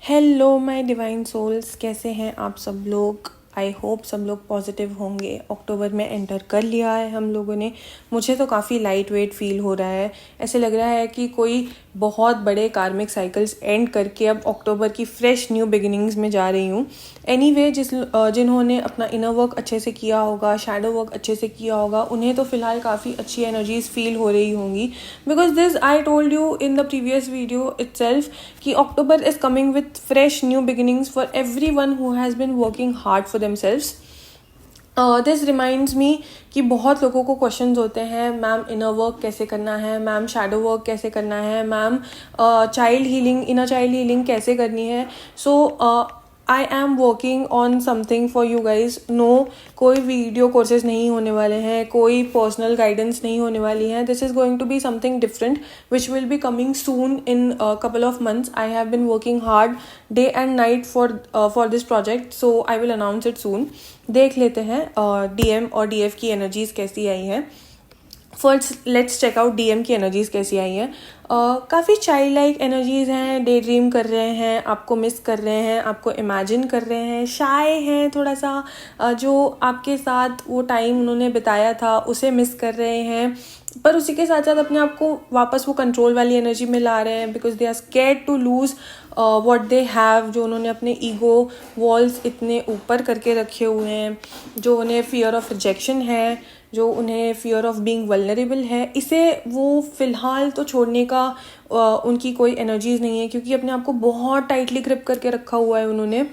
Hello my divine souls, कैसे हैं आप सब लोग। आई होप सब लोग पॉजिटिव होंगे। अक्टूबर में एंटर कर लिया है हम लोगों ने। मुझे तो काफ़ी लाइट वेट फील हो रहा है। ऐसे लग रहा है कि कोई बहुत बड़े कार्मिक साइकिल्स एंड करके अब अक्टूबर की फ्रेश न्यू बिगिनिंग्स में जा रही हूँ। एनीवे जिन्होंने अपना इनर वर्क अच्छे से किया होगा, शैडो वर्क अच्छे से किया होगा, उन्हें तो फ़िलहाल काफ़ी अच्छी एनर्जीज फील हो रही होंगी। Because this I told you in the previous video itself कि October is coming with fresh new beginnings for everyone who has been working hard for themselves. This reminds me कि बहुत लोगों को questions होते हैं, ma'am inner work कैसे करना है, मैम शैडो वर्क कैसे करना है, ma'am child healing, inner child healing कैसे करनी है। So I am working on something for you guys. No, कोई वीडियो कोर्सेज नहीं होने वाले हैं, कोई पर्सनल गाइडेंस नहीं होने वाली है। This is going to be something different which will be coming soon in couple of months. I have been working hard day and night for this project, so I will announce it soon. देख लेते हैं DM और DF की energies कैसी आई हैं। First let's check out DM की energies कैसी आई हैं। काफ़ी चाइल्ड लाइक एनर्जीज हैं, डे ड्रीम कर रहे हैं, आपको मिस कर रहे हैं, आपको इमेजिन कर रहे हैं, शाय हैं थोड़ा सा, जो आपके साथ वो टाइम उन्होंने बिताया था उसे मिस कर रहे हैं, पर उसी के साथ साथ अपने आप को वापस वो कंट्रोल वाली एनर्जी में ला रहे हैं because they are scared to lose what they have. जो उन्होंने अपने ईगो वॉल्स इतने ऊपर करके रखे हुए हैं, जो उन्हें फियर ऑफ रिजेक्शन है, जो उन्हें फियर ऑफ बीइंग वल्नरेबल है, इसे वो फ़िलहाल तो छोड़ने का उनकी कोई एनर्जीज नहीं है, क्योंकि अपने आप को बहुत टाइटली ग्रिप करके रखा हुआ है उन्होंने।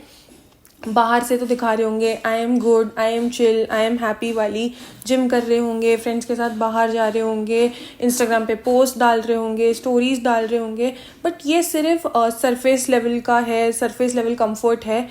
बाहर से तो दिखा रहे होंगे I am good, I am chill, I am happy वाली, जिम कर रहे होंगे, फ्रेंड्स के साथ बाहर जा रहे होंगे, इंस्टाग्राम पे पोस्ट डाल रहे होंगे, स्टोरीज डाल रहे होंगे, बट ये सिर्फ सरफेस लेवल का है, सरफेस लेवल कंफर्ट है।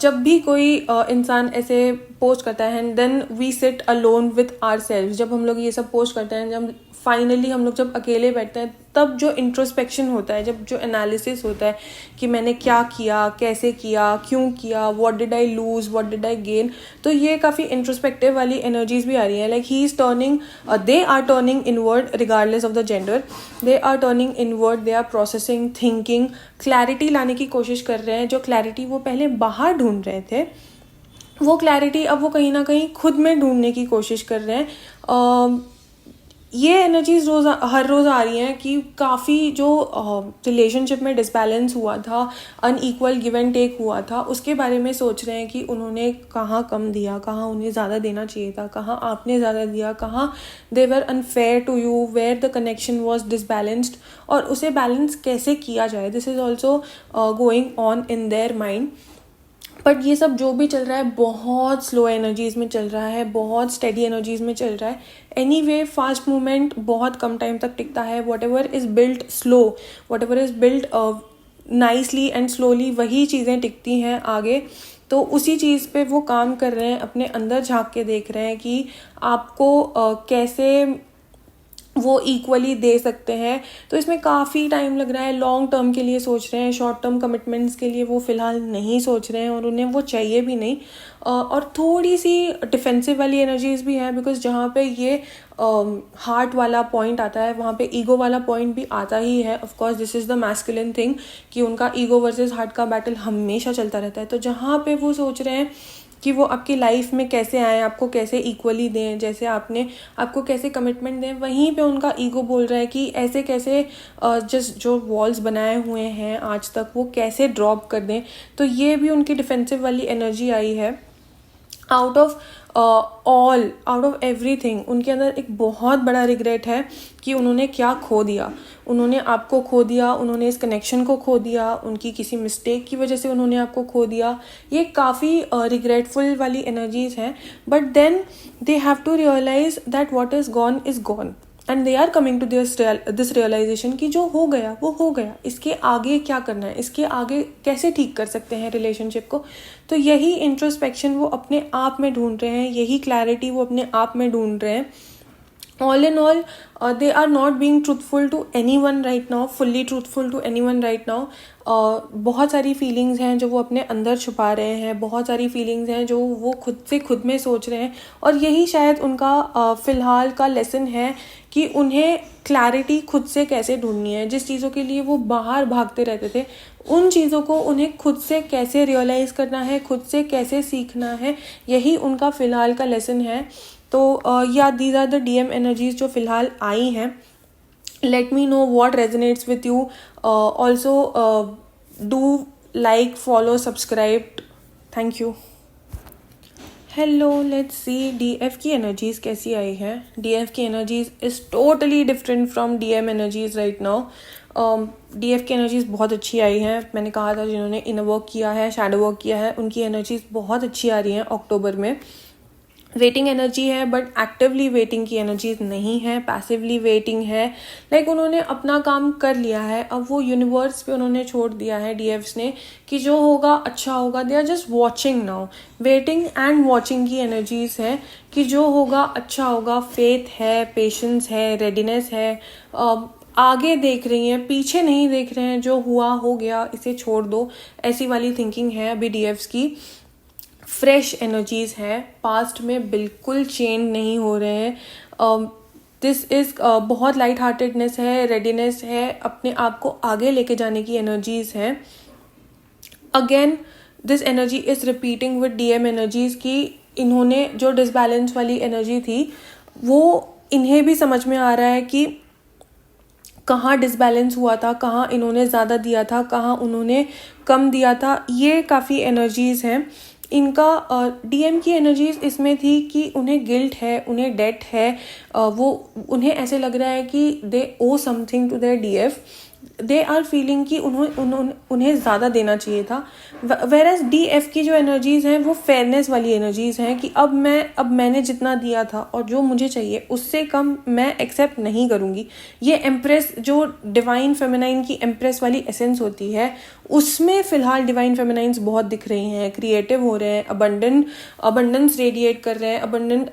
जब भी कोई इंसान ऐसे पोस्ट करता है and then we sit alone with our self, जब हम लोग ये सब पोस्ट करते हैं, जब फाइनली हम लोग जब अकेले बैठते हैं, तब जो इंट्रोस्पेक्शन होता है, जब जो एनालिसिस होता है कि मैंने क्या किया, कैसे किया, क्यों किया, what did I loose, what did I gain, तो ये काफ़ी इंट्रोस्पेक्टिव वाली एनर्जीज भी आ रही हैं। Like he is turning, they are turning inward regardless of the gender, they are turning inward, they are processing, thinking, clarity लाने की कोशिश कर रहे हैं। जो क्लैरिटी वो पहले बाहर ढूंढ रहे थे, वो क्लैरिटी अब वो कहीं ना कहीं खुद में ढूंढने की कोशिश कर रहे हैं। ये एनर्जीज हर रोज़ आ रही हैं कि काफ़ी जो रिलेशनशिप में डिसबैलेंस हुआ था, अनइक्वल गिव एंड टेक हुआ था, उसके बारे में सोच रहे हैं कि उन्होंने कहाँ कम दिया, कहाँ उन्हें ज़्यादा देना चाहिए था, कहाँ आपने ज़्यादा दिया, कहाँ they were unfair to you, where the connection was disbalanced, और उसे बैलेंस कैसे किया जाए। This is also going on in their mind. But ये सब जो भी चल रहा है बहुत स्लो एनर्जीज में चल रहा है, बहुत स्टेडी एनर्जीज में चल रहा है। एनीवे फास्ट मूवमेंट बहुत कम टाइम तक टिकता है। What ever is built slow, what ever is built nicely and slowly, वही चीज़ें टिकती हैं आगे। तो उसी चीज़ पे वो काम कर रहे हैं, अपने अंदर झांक के देख रहे हैं कि आपको कैसे वो इक्वली दे सकते हैं। तो इसमें काफ़ी टाइम लग रहा है। लॉन्ग टर्म के लिए सोच रहे हैं, शॉर्ट टर्म कमिटमेंट्स के लिए वो फ़िलहाल नहीं सोच रहे हैं, और उन्हें वो चाहिए भी नहीं। और थोड़ी सी डिफेंसिव वाली एनर्जीज भी हैं, बिकॉज जहाँ पे ये हार्ट वाला पॉइंट आता है, वहाँ पे ईगो वाला पॉइंट भी आता ही है। Of course this is the masculine thing कि उनका ईगो वर्सेस हार्ट का बैटल हमेशा चलता रहता है। तो जहाँ पे वो सोच रहे हैं कि वो आपकी लाइफ में कैसे आए, आपको कैसे इक्वली दें, जैसे आपको कैसे कमिटमेंट दें, वहीं पे उनका ईगो बोल रहा है कि ऐसे कैसे जस्ट जो वॉल्स बनाए हुए हैं आज तक वो कैसे ड्रॉप कर दें। तो ये भी उनकी डिफेंसिव वाली एनर्जी आई है। आउट ऑफ एवरीथिंग उनके अंदर एक बहुत बड़ा रिग्रेट है कि उन्होंने क्या खो दिया। उन्होंने आपको खो दिया, उन्होंने इस कनेक्शन को खो दिया, उनकी किसी मिस्टेक की वजह से उन्होंने आपको खो दिया। ये काफ़ी रिग्रेटफुल वाली एनर्जीज हैं। But then they have to realise that what is gone is gone, and they are coming to this realisation कि जो हो गया वो हो गया, इसके आगे क्या करना है, इसके आगे कैसे ठीक कर सकते हैं रिलेशनशिप को। तो यही इंट्रोस्पेक्शन वो अपने आप में ढूंढ रहे हैं, यही क्लैरिटी वो अपने आप में ढूंढ रहे हैं। all in all, they are not being truthful to anyone right now, fully truthful to anyone right now. बहुत सारी फीलिंग्स हैं जो वो अपने अंदर छुपा रहे हैं, बहुत सारी फीलिंग्स हैं जो वो खुद से खुद में सोच रहे हैं, और यही शायद उनका फ़िलहाल का लेसन है कि उन्हें क्लैरिटी खुद से कैसे ढूंढनी है. जिस चीज़ों के लिए वो बाहर भागते रहते थे, उन चीज़ों को उन्हें खुद से कैसे रियलाइज़ करना है, खुद से कैसे सीखना है, यही उनका फ़िलहाल का लेसन है. तो या these are the DM energies जो फ़िलहाल आई हैं. Let me know what resonates with you. Also do like, follow, subscribe. Thank you. Hello, let's see DF की एनर्जीज कैसी आई है. DF की energies is totally different from DM energies right now. DF की एनर्जीज बहुत अच्छी आई हैं. मैंने कहा था जिन्होंने इनर वर्क किया है, शैडो वर्क किया है, उनकी एनर्जीज बहुत अच्छी आ रही हैं अक्टूबर में. वेटिंग एनर्जी है, बट एक्टिवली वेटिंग की एनर्जीज नहीं है, पैसिवली वेटिंग है. लाइक उन्होंने अपना काम कर लिया है, अब वो यूनिवर्स पे उन्होंने छोड़ दिया है DFs ने कि जो होगा अच्छा होगा. They are just watching now. Waiting and watching की एनर्जीज है कि जो होगा अच्छा होगा. फेथ है, पेशेंस है, रेडीनेस है. आगे देख रही हैं, पीछे नहीं देख रहे हैं. जो हुआ हो गया, इसे छोड़ दो, ऐसी वाली थिंकिंग है अभी DFs की. फ्रेश एनर्जीज है, पास्ट में बिल्कुल चेंज नहीं हो रहे हैं. दिस इज़ बहुत लाइट हार्टेडनेस है, रेडीनेस है, अपने आप को आगे लेके जाने की एनर्जीज हैं. Again this energy is repeating with DM energies की इन्होंने जो डिसबैलेंस वाली एनर्जी थी वो इन्हें भी समझ में आ रहा है कि कहाँ डिसबैलेंस हुआ था, कहाँ इन्होंने ज़्यादा दिया था, कहाँ उन्होंने कम दिया था. ये काफ़ी एनर्जीज हैं इनका. DM की एनर्जीज इसमें थी कि उन्हें गिल्ट है, उन्हें डेट है. वो उन्हें ऐसे लग रहा है कि they owe something to their DF. They are feeling कि उन्हें ज़्यादा देना चाहिए था. वेरएज DF की जो एनर्जीज हैं वो फेयरनेस वाली एनर्जीज हैं कि अब मैंने जितना दिया था और जो मुझे चाहिए उससे कम मैं एक्सेप्ट नहीं करूँगी. ये एम्प्रेस, जो डिवाइन फेमिनाइन की एम्प्रेस वाली एसेंस होती है, उसमें फ़िलहाल डिवाइन फेमिनाइंस बहुत दिख रही हैं. क्रिएटिव हो रहे हैं, अबंडेंस रेडिएट कर रहे हैं, अबंडेंट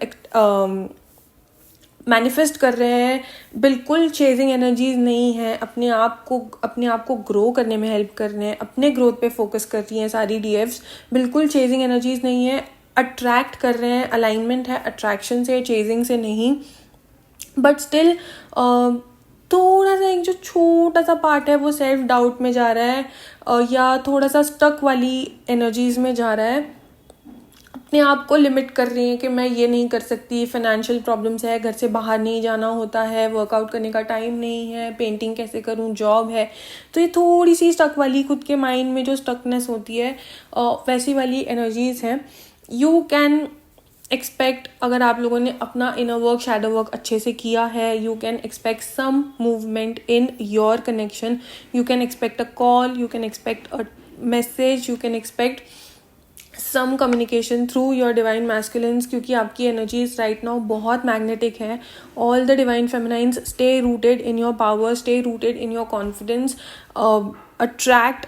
मैनिफेस्ट कर रहे हैं. बिल्कुल चेजिंग एनर्जीज नहीं है. अपने आप को ग्रो करने में हेल्प कर रहे हैं, अपने ग्रोथ पे फोकस कर रही हैं सारी DFs. बिल्कुल चेजिंग एनर्जीज नहीं है. अट्रैक्ट कर रहे हैं, अलाइनमेंट है अट्रैक्शन से, चेजिंग से नहीं. बट स्टिल थोड़ा सा एक जो छोटा सा पार्ट है वो सेल्फ डाउट में जा रहा है, या थोड़ा सा स्टक वाली एनर्जीज में जा रहा है. अपने आप को लिमिट कर रही हैं कि मैं ये नहीं कर सकती, फाइनेंशियल प्रॉब्लम्स है, घर से बाहर नहीं जाना होता है, वर्कआउट करने का टाइम नहीं है, पेंटिंग कैसे करूं, जॉब है. तो ये थोड़ी सी स्टक वाली, खुद के माइंड में जो स्टकनेस होती है, वैसी वाली एनर्जीज हैं. यू कैन एक्सपेक्ट, अगर आप लोगों ने अपना इनर वर्क, शैडो वर्क अच्छे से किया है, you can expect some movement in your connection. You can expect a call, you can expect a message, you can expect some communication through your divine masculines, क्योंकि आपकी energies right now बहुत magnetic है. All the divine feminines, stay rooted in your power, stay rooted in your confidence, attract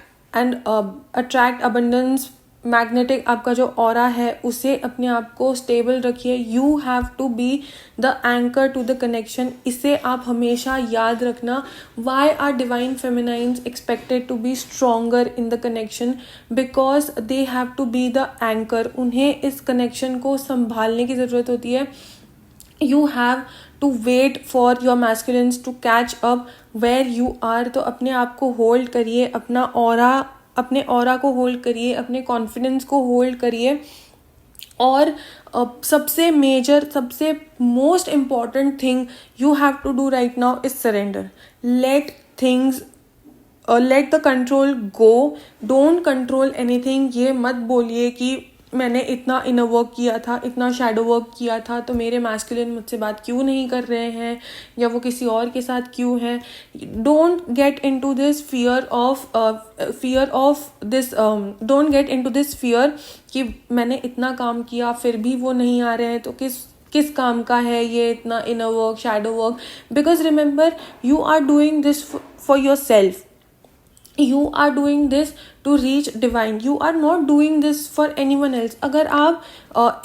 abundance. Magnetic आपका जो aura है उसे अपने आप को स्टेबल रखिए. You have to be the anchor to the connection. इसे आप हमेशा याद रखना. Why are divine feminines expected to be stronger in the connection? Because they have to be the anchor. उन्हें इस कनेक्शन को संभालने की ज़रूरत होती है. You have to wait for your masculines to catch up where you are. तो अपने आप को होल्ड करिए, अपने ऑरा को होल्ड करिए, अपने कॉन्फिडेंस को होल्ड करिए. और सबसे मेजर, सबसे most important thing you have to do right now is surrender. Let the control go. Don't control anything. ये मत बोलिए कि मैंने इतना इनर वर्क किया था, इतना शैडो वर्क किया था, तो मेरे मैस्कुलिन मुझसे बात क्यों नहीं कर रहे हैं, या वो किसी और के साथ क्यों हैं. Don't get into this fear कि मैंने इतना काम किया फिर भी वो नहीं आ रहे हैं, तो किस काम का है ये इतना inner work, shadow work. Because remember, you are doing this for yourself. You are doing this to reach divine, you are not doing this for anyone else. अगर आप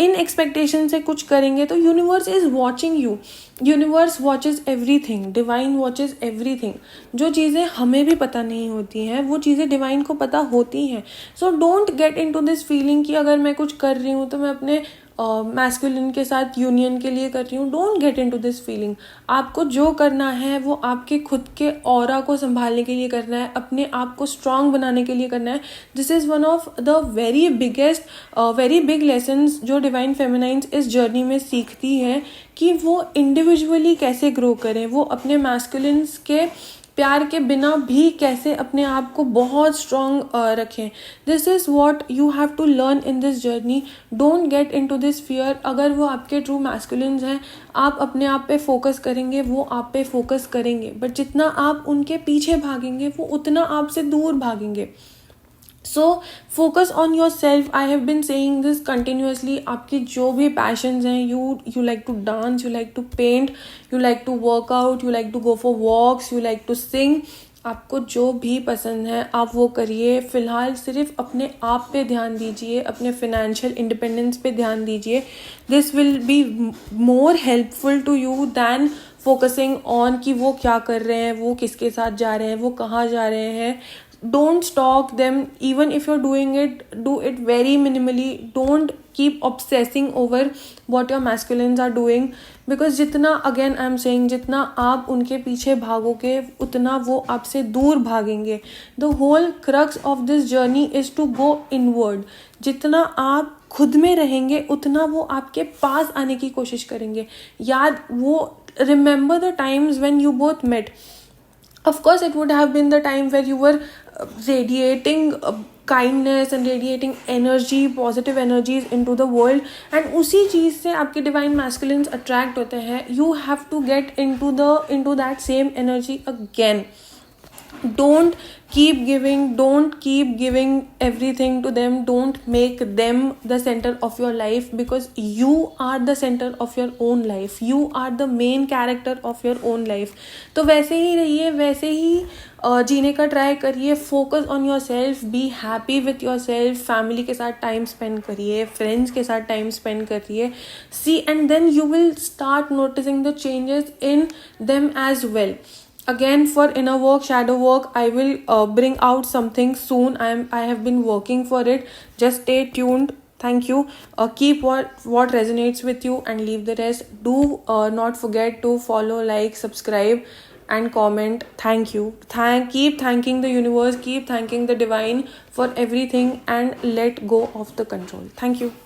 इन एक्सपेक्टेशन से कुछ करेंगे तो universe is watching you. Universe watches everything, divine watches everything. जो चीज़ें हमें भी पता नहीं होती हैं वो चीज़ें डिवाइन को पता होती हैं. So don't get into this feeling कि अगर मैं कुछ कर रही हूँ तो मैं अपने मैस्कुलिन के साथ यूनियन के लिए कर रही हूँ. Don't get into this feeling. आपको जो करना है वो आपके खुद के ऑरा को संभालने के लिए करना है, अपने आप को स्ट्रांग बनाने के लिए करना है. This is one of the very big lessons जो डिवाइन फेमिनाइन्स इस जर्नी में सीखती है कि वो इंडिविजुअली कैसे ग्रो करें, वो अपने मैस्कुलिन्स के प्यार के बिना भी कैसे अपने आप को बहुत स्ट्रॉन्ग रखें. This is what you have to learn in this journey. Don't get into this fear. अगर वो आपके ट्रू मैस्कुलिन्स हैं, आप अपने आप पे फोकस करेंगे, वो आप पे फोकस करेंगे. बट जितना आप उनके पीछे भागेंगे वो उतना आपसे दूर भागेंगे. So focus on yourself. I have been saying this continuously. आपकी जो भी पैशंस हैं, you like to dance, you like to paint, you like to work out, you like to go for walks, you like to sing. आपको जो भी पसंद है आप वो करिए. फ़िलहाल सिर्फ अपने आप पे ध्यान दीजिए, अपने फिनेंशियल इंडिपेंडेंस पे ध्यान दीजिए. This will be more helpful to you than focusing on कि वो क्या कर रहे हैं, वो किसके साथ जा रहे हैं, वो कहाँ जा रहे हैं. Don't stalk them. Even if you're doing it, do it very minimally. Don't keep obsessing over what your masculines are doing, because जितना, again I'm saying, जितना आप उनके पीछे भागोगे उतना वो आपसे दूर भागेंगे. The whole crux of this journey is to go inward. जितना आप खुद में रहेंगे उतना वो आपके पास आने की कोशिश करेंगे. Remember the times when you both met. Of course, it would have been the time where you were radiating kindness and radiating energy, positive energies into the world, and उसी चीज़ से आपके divine masculines attract होते हैं. You have to get into that same energy again. Don't keep giving everything to them. Don't make them the center of your life, because you are the center of your own life. You are the main character of your own life. तो वैसे ही रहिए, वैसे ही जीने का try करिए. Focus on your self, be happy with your self. Family के साथ time spend करिए, फ्रेंड्स के साथ टाइम स्पेंड करिए. See, and then you will start noticing the changes in them as well. Again, for inner work, shadow work, I will bring out something soon. I have been working for it. Just stay tuned. Thank you. Keep what resonates with you and leave the rest. Do not forget to follow, like, subscribe, and comment. Thank you. Keep thanking the universe. Keep thanking the divine for everything, and let go of the control. Thank you.